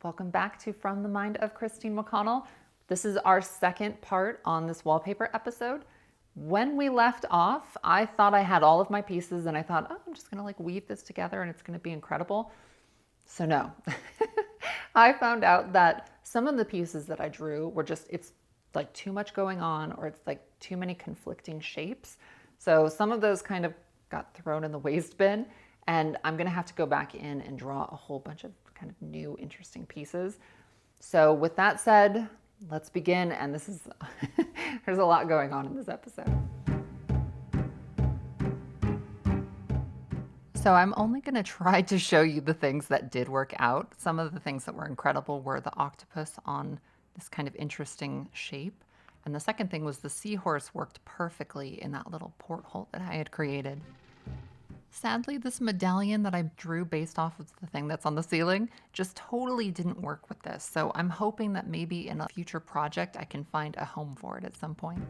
Welcome back to From the Mind of Christine McConnell. This is our second part on this wallpaper episode. When we left off, I thought I had all of my pieces and I thought, oh, I'm just gonna like weave this together and it's gonna be incredible. So no, I found out that some of the pieces that I drew were just, it's like too much going on, or it's like too many conflicting shapes. So some of those kind of got thrown in the waste bin, and I'm gonna have to go back in and draw a whole bunch of kind of new interesting pieces. So with that said, let's begin. And this is, there's a lot going on in this episode. So I'm only going to try to show you the things that did work out. Some of the things that were incredible were the octopus on this kind of interesting shape. And the second thing was the seahorse worked perfectly in that little porthole that I had created. Sadly, this medallion that I drew based off of the thing that's on the ceiling just totally didn't work with this. So I'm hoping that maybe in a future project I can find a home for it at some point.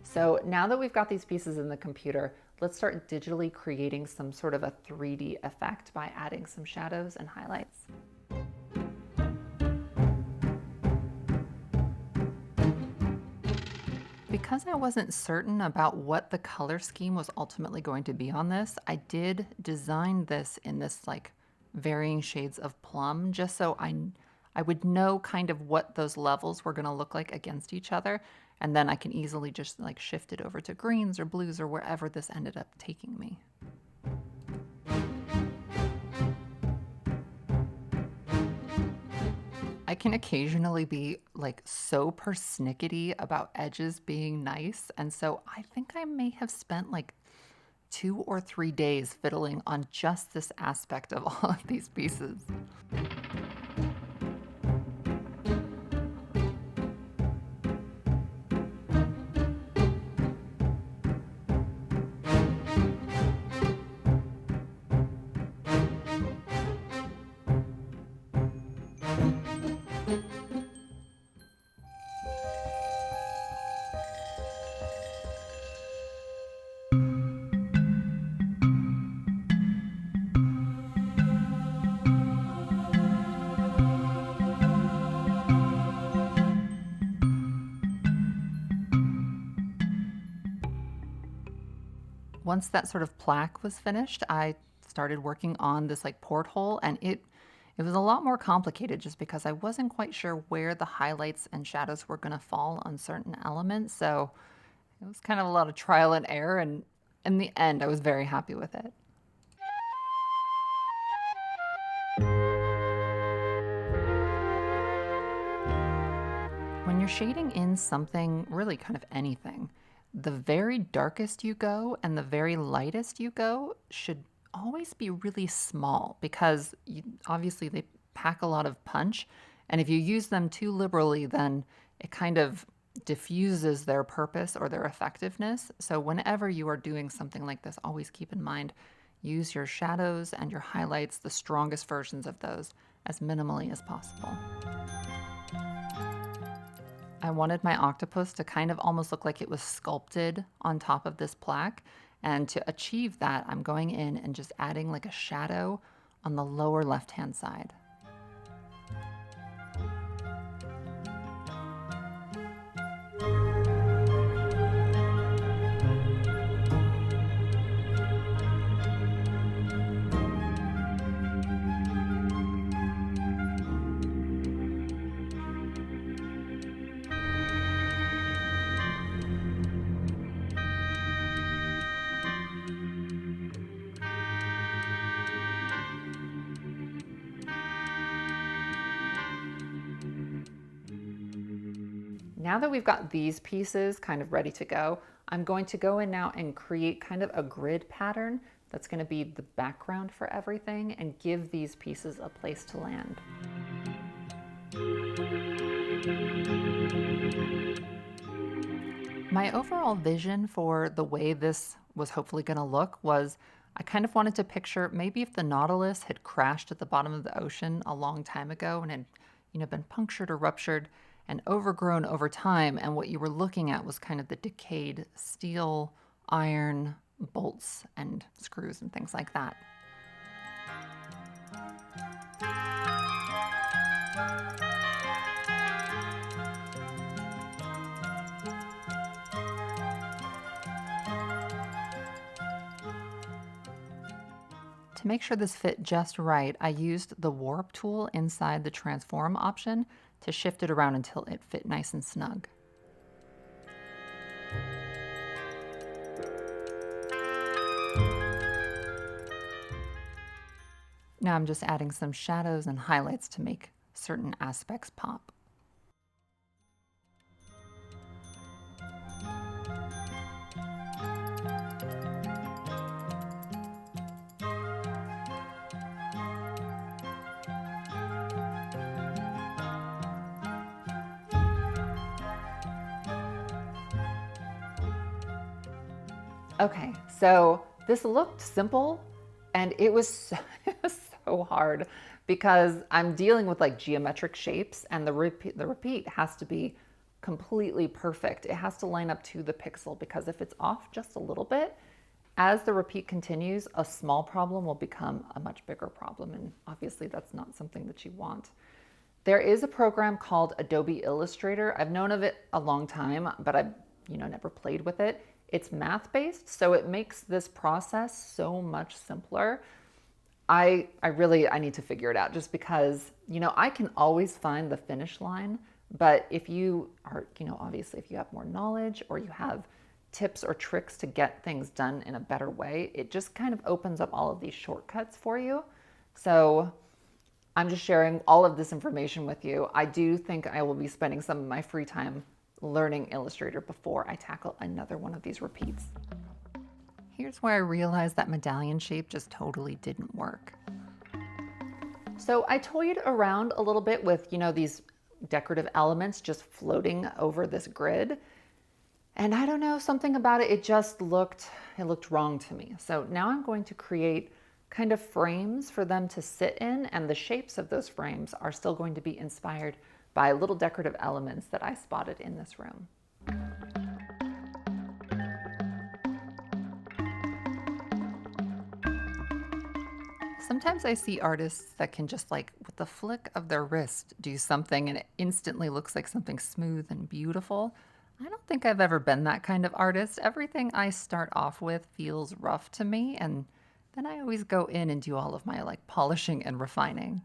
So now that we've got these pieces in the computer, let's start digitally creating some sort of a 3D effect by adding some shadows and highlights. Because I wasn't certain about what the color scheme was ultimately going to be on this, I did design this in this like varying shades of plum, just so I would know kind of what those levels were going to look like against each other. And then I can easily just like shift it over to greens or blues or wherever this ended up taking me. I can occasionally be like so persnickety about edges being nice. And so I think I may have spent like 2 or 3 days fiddling on just this aspect of all of these pieces. Once that sort of plaque was finished, I started working on this like porthole, and it was a lot more complicated just because I wasn't quite sure where the highlights and shadows were going to fall on certain elements. So it was kind of a lot of trial and error, and in the end, I was very happy with it. When you're shading in something, really kind of anything, the very darkest you go and the very lightest you go should always be really small, because obviously they pack a lot of punch, and if you use them too liberally, then it kind of diffuses their purpose or their effectiveness. So whenever you are doing something like this, always keep in mind, use your shadows and your highlights, the strongest versions of those, as minimally as possible. I wanted my octopus to kind of almost look like it was sculpted on top of this plaque. And to achieve that, I'm going in and just adding like a shadow on the lower left-hand side. Now that we've got these pieces kind of ready to go, I'm going to go in now and create kind of a grid pattern that's going to be the background for everything and give these pieces a place to land. My overall vision for the way this was hopefully going to look was I kind of wanted to picture maybe if the Nautilus had crashed at the bottom of the ocean a long time ago and had, been punctured or ruptured and overgrown over time, and what you were looking at was kind of the decayed steel, iron, bolts, and screws and things like that. To make sure this fit just right, I used the warp tool inside the transform option to shift it around until it fit nice and snug. Now I'm just adding some shadows and highlights to make certain aspects pop. Okay, so this looked simple and it was so hard because I'm dealing with like geometric shapes, and the repeat has to be completely perfect. It has to line up to the pixel, because if it's off just a little bit, as the repeat continues, a small problem will become a much bigger problem, and obviously that's not something that you want. There is a program called Adobe Illustrator. I've known of it a long time, but I've never played with it. It's math-based, so it makes this process so much simpler. I need to figure it out, just because, I can always find the finish line, but if you are, obviously if you have more knowledge or you have tips or tricks to get things done in a better way, it just kind of opens up all of these shortcuts for you. So I'm just sharing all of this information with you. I do think I will be spending some of my free time learning Illustrator before I tackle another one of these repeats. Here's where I realized that medallion shape just totally didn't work. So I toyed around a little bit with, these decorative elements just floating over this grid. And I don't know, something about it, it looked wrong to me. So now I'm going to create kind of frames for them to sit in, and the shapes of those frames are still going to be inspired by little decorative elements that I spotted in this room. Sometimes I see artists that can just like with the flick of their wrist do something and it instantly looks like something smooth and beautiful. I don't think I've ever been that kind of artist. Everything I start off with feels rough to me, and then I always go in and do all of my like polishing and refining.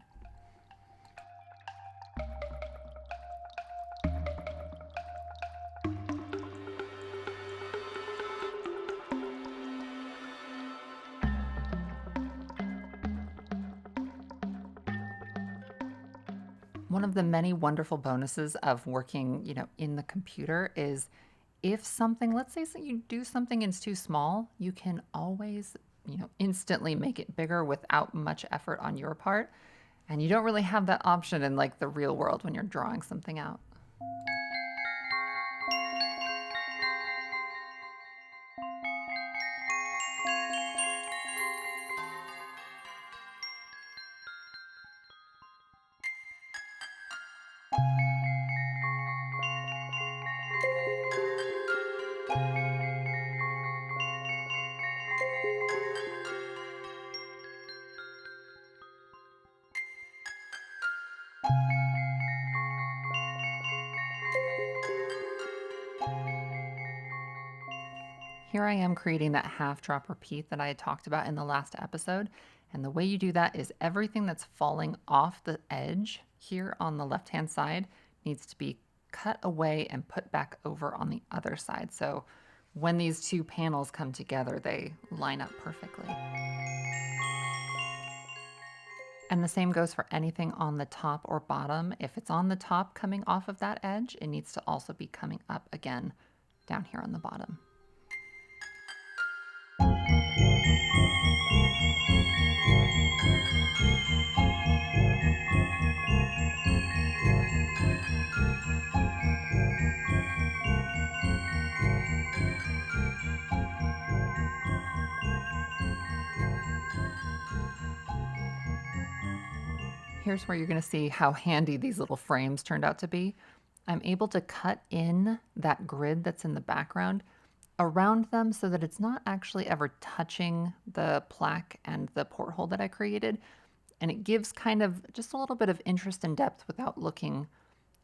One of the many wonderful bonuses of working, in the computer is if something, let's say you do something and it's too small, you can always, instantly make it bigger without much effort on your part. And you don't really have that option in like the real world when you're drawing something out. Here I am creating that half drop repeat that I had talked about in the last episode. And the way you do that is everything that's falling off the edge here on the left-hand side needs to be cut away and put back over on the other side. So when these two panels come together, they line up perfectly. And the same goes for anything on the top or bottom. If it's on the top coming off of that edge, it needs to also be coming up again down here on the bottom. Here's where you're going to see how handy these little frames turned out to be. I'm able to cut in that grid that's in the background around them so that it's not actually ever touching the plaque and the porthole that I created. And it gives kind of just a little bit of interest and depth without looking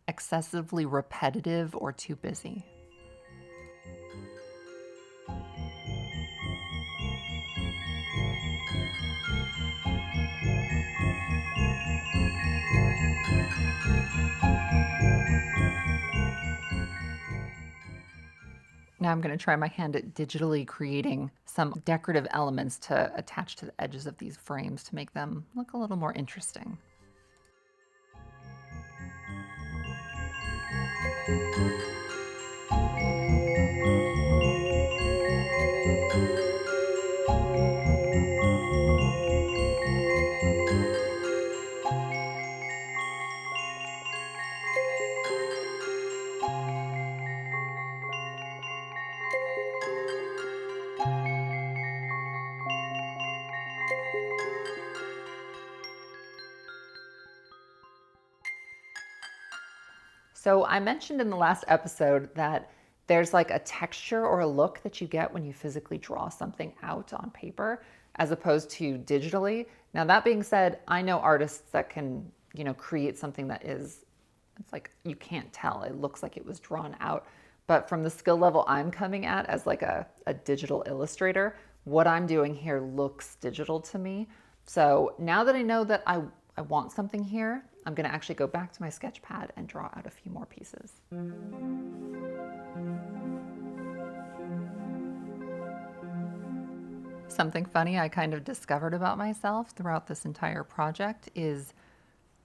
excessively repetitive or too busy. Now I'm going to try my hand at digitally creating some decorative elements to attach to the edges of these frames to make them look a little more interesting. So I mentioned in the last episode that there's like a texture or a look that you get when you physically draw something out on paper as opposed to digitally. Now that being said, I know artists that can, create something that is, it's like you can't tell. It looks like it was drawn out. But from the skill level I'm coming at as like a digital illustrator, what I'm doing here looks digital to me. So now that I know that I want something here, I'm going to actually go back to my sketch pad and draw out a few more pieces. Something funny I kind of discovered about myself throughout this entire project is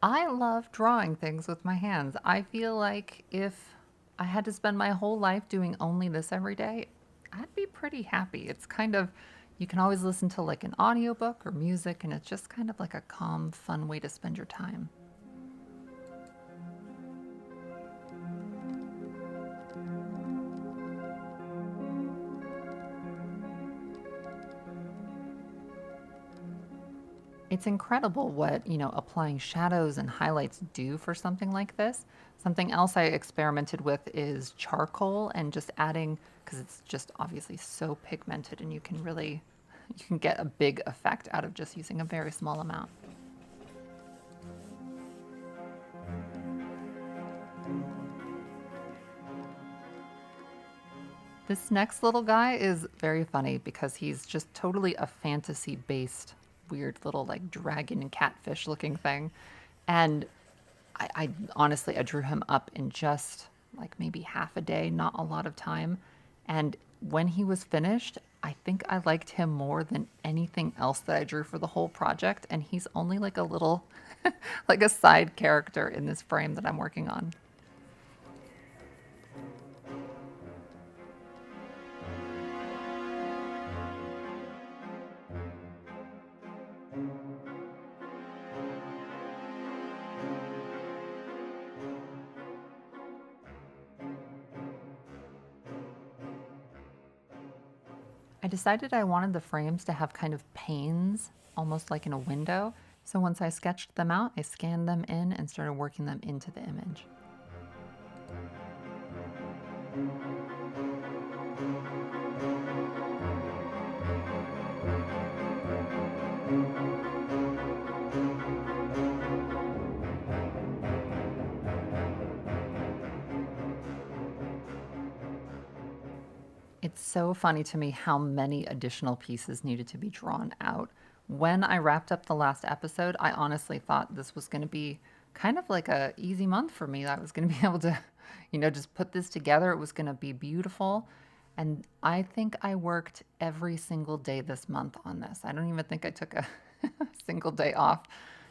I love drawing things with my hands. I feel like if I had to spend my whole life doing only this every day, I'd be pretty happy. It's kind of, you can always listen to like an audiobook or music, and it's just kind of like a calm, fun way to spend your time. It's incredible what, applying shadows and highlights do for something like this. Something else I experimented with is charcoal and just adding, because it's just obviously so pigmented and you can get a big effect out of just using a very small amount. This next little guy is very funny because he's just totally a fantasy-based weird little like dragon and catfish looking thing. And I honestly, I drew him up in just like maybe half a day, not a lot of time. And when he was finished, I think I liked him more than anything else that I drew for the whole project. And he's only like a little, like a side character in this frame that I'm working on. I decided I wanted the frames to have kind of panes, almost like in a window. So once I sketched them out, I scanned them in and started working them into the image. It's so funny to me how many additional pieces needed to be drawn out. When I wrapped up the last episode, I honestly thought this was going to be kind of like a easy month for me. I was going to be able to, just put this together. It was going to be beautiful. And I think I worked every single day this month on this. I don't even think I took a single day off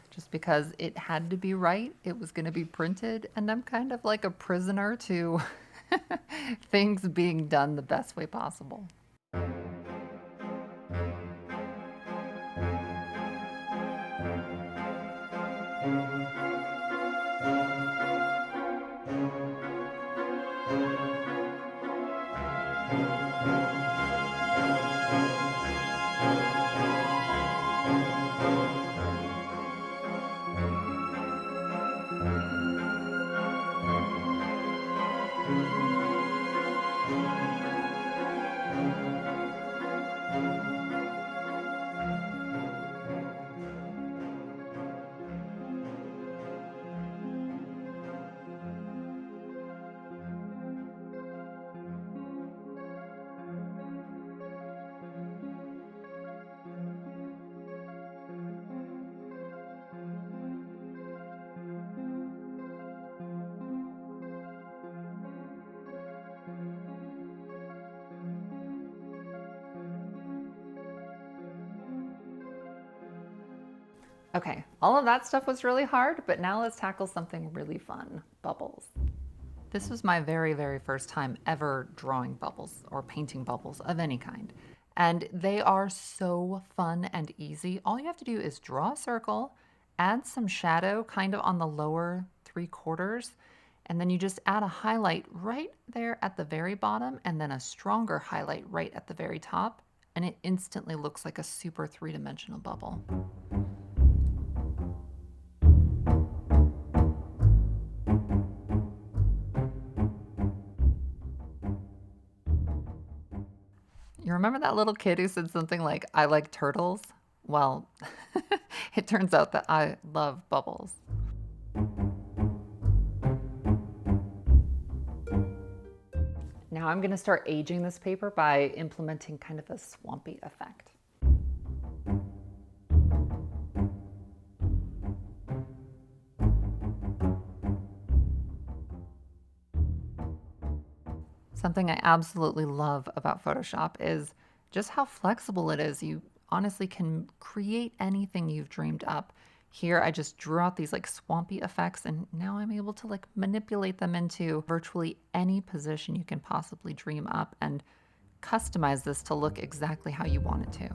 just because it had to be right. It was going to be printed. And I'm kind of like a prisoner to things being done the best way possible. Okay, all of that stuff was really hard, but now let's tackle something really fun, bubbles. This was my very, very first time ever drawing bubbles or painting bubbles of any kind. And they are so fun and easy. All you have to do is draw a circle, add some shadow kind of on the lower 3/4, and then you just add a highlight right there at the very bottom and then a stronger highlight right at the very top. And it instantly looks like a super three-dimensional bubble. You remember that little kid who said something like, "I like turtles"? Well, it turns out that I love bubbles. Now I'm going to start aging this paper by implementing kind of a swampy effect. Something I absolutely love about Photoshop is just how flexible it is. You honestly can create anything you've dreamed up. Here I just drew out these like swampy effects and now I'm able to like manipulate them into virtually any position you can possibly dream up and customize this to look exactly how you want it to.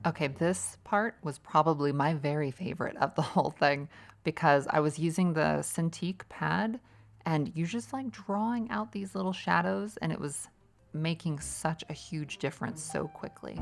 Okay, this part was probably my very favorite of the whole thing because I was using the Cintiq pad and you just like drawing out these little shadows and it was making such a huge difference so quickly.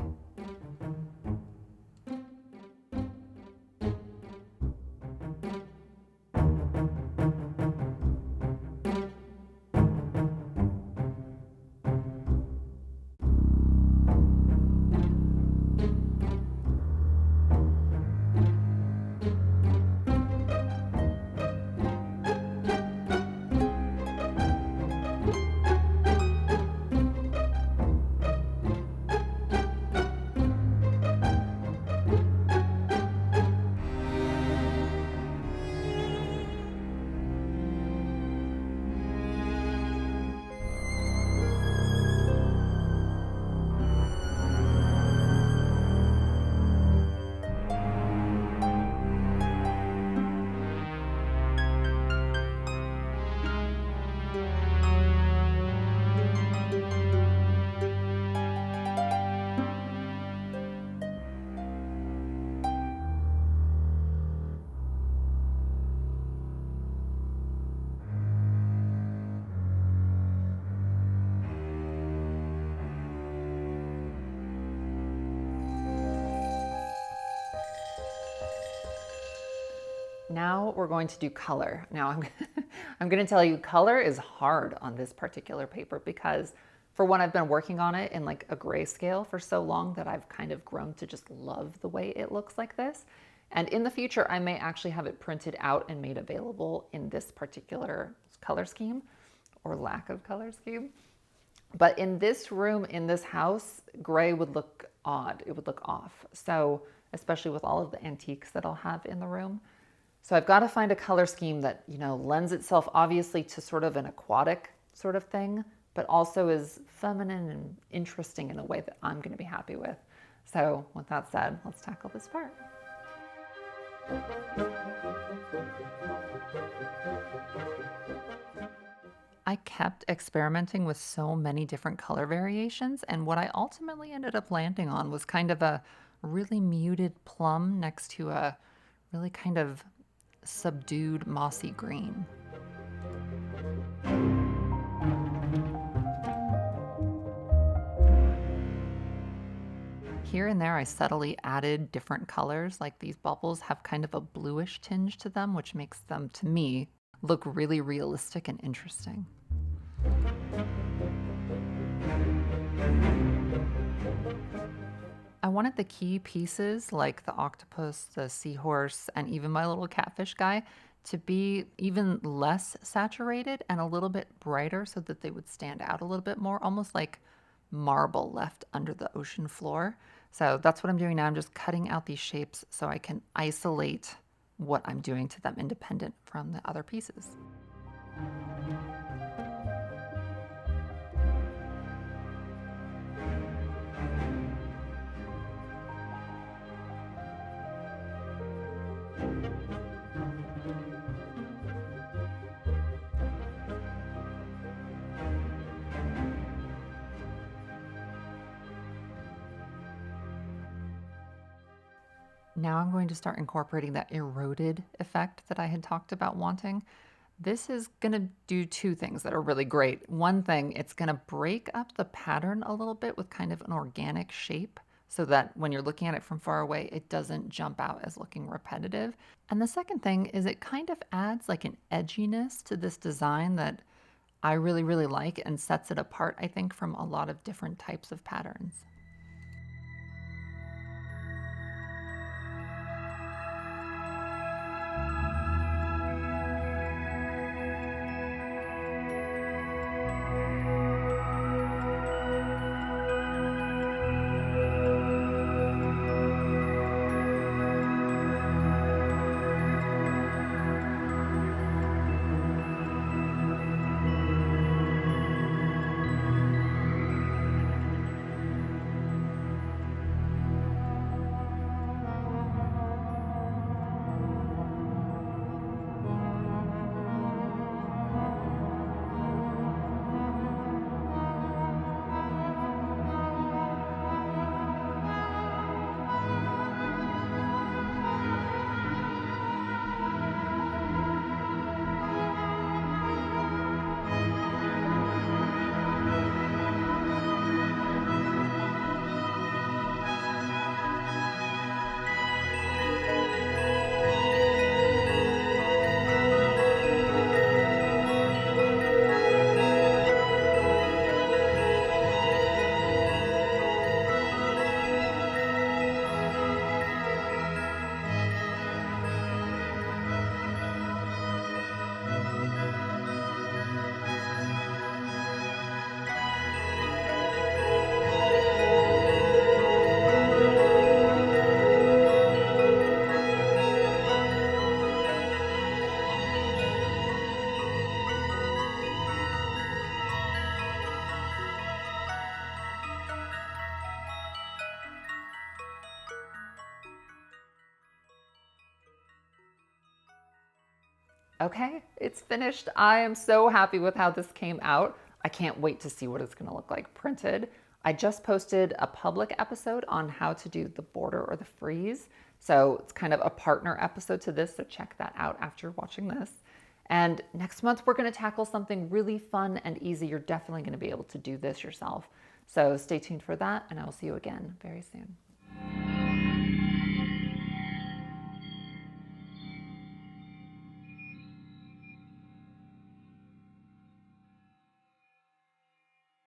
Now we're going to do color. Now I'm going to tell you color is hard on this particular paper because for one, I've been working on it in like a grayscale for so long that I've kind of grown to just love the way it looks like this. And in the future, I may actually have it printed out and made available in this particular color scheme or lack of color scheme. But in this room, in this house, gray would look odd. It would look off. So especially with all of the antiques that I'll have in the room. So I've got to find a color scheme that, you know, lends itself obviously to sort of an aquatic sort of thing, but also is feminine and interesting in a way that I'm going to be happy with. So with that said, let's tackle this part. I kept experimenting with so many different color variations, and what I ultimately ended up landing on was kind of a really muted plum next to a really kind of subdued mossy green. Here and there, I subtly added different colors, like these bubbles have kind of a bluish tinge to them, which makes them, to me, look really realistic and interesting. I wanted the key pieces, like the octopus, the seahorse, and even my little catfish guy, to be even less saturated and a little bit brighter so that they would stand out a little bit more, almost like marble left under the ocean floor. So that's what I'm doing now. I'm just cutting out these shapes so I can isolate what I'm doing to them independent from the other pieces. Now I'm going to start incorporating that eroded effect that I had talked about wanting. This is going to do two things that are really great. One thing, it's going to break up the pattern a little bit with kind of an organic shape so that when you're looking at it from far away, it doesn't jump out as looking repetitive. And the second thing is it kind of adds like an edginess to this design that I really, really like and sets it apart, I think, from a lot of different types of patterns. Okay, it's finished. I am so happy with how this came out. I can't wait to see what it's going to look like printed. I just posted a public episode on how to do the border or the frieze. So it's kind of a partner episode to this, so check that out after watching this. And next month, we're going to tackle something really fun and easy. You're definitely going to be able to do this yourself. So stay tuned for that, and I will see you again very soon.